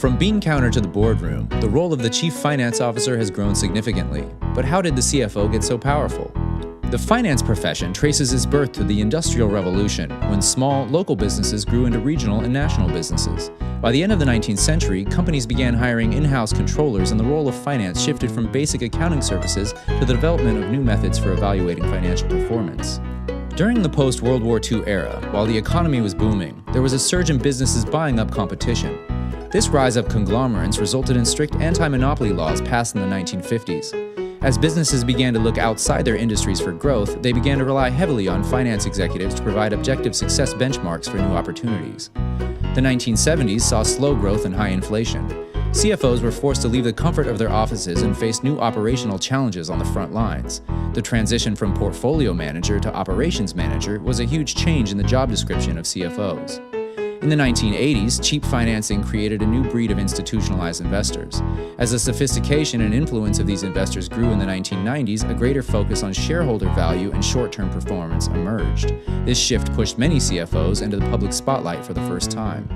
From bean counter to the boardroom, the role of the chief finance officer has grown significantly. But how did the CFO get so powerful? The finance profession traces its birth to the Industrial Revolution, when small, local businesses grew into regional and national businesses. By the end of the 19th century, companies began hiring in-house controllers, and the role of finance shifted from basic accounting services to the development of new methods for evaluating financial performance. During the post-World War II era, while the economy was booming, there was a surge in businesses buying up competition. This rise of conglomerates resulted in strict anti-monopoly laws passed in the 1950s. As businesses began to look outside their industries for growth, they began to rely heavily on finance executives to provide objective success benchmarks for new opportunities. The 1970s saw slow growth and high inflation. CFOs were forced to leave the comfort of their offices and face new operational challenges on the front lines. The transition from portfolio manager to operations manager was a huge change in the job description of CFOs. In the 1980s, cheap financing created a new breed of institutionalized investors. As the sophistication and influence of these investors grew in the 1990s, a greater focus on shareholder value and short-term performance emerged. This shift pushed many CFOs into the public spotlight for the first time.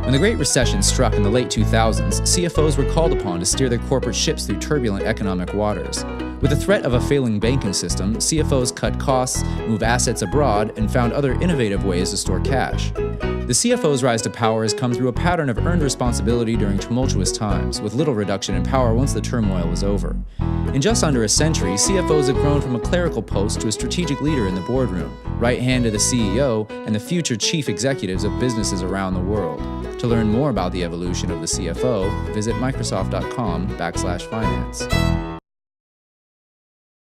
When the Great Recession struck in the late 2000s, CFOs were called upon to steer their corporate ships through turbulent economic waters. With the threat of a failing banking system, CFOs cut costs, moved assets abroad, and found other innovative ways to store cash. The CFO's rise to power has come through a pattern of earned responsibility during tumultuous times, with little reduction in power once the turmoil was over. In just under a century, CFOs have grown from a clerical post to a strategic leader in the boardroom, right hand to the CEO and the future chief executives of businesses around the world. To learn more about the evolution of the CFO, visit Microsoft.com/finance.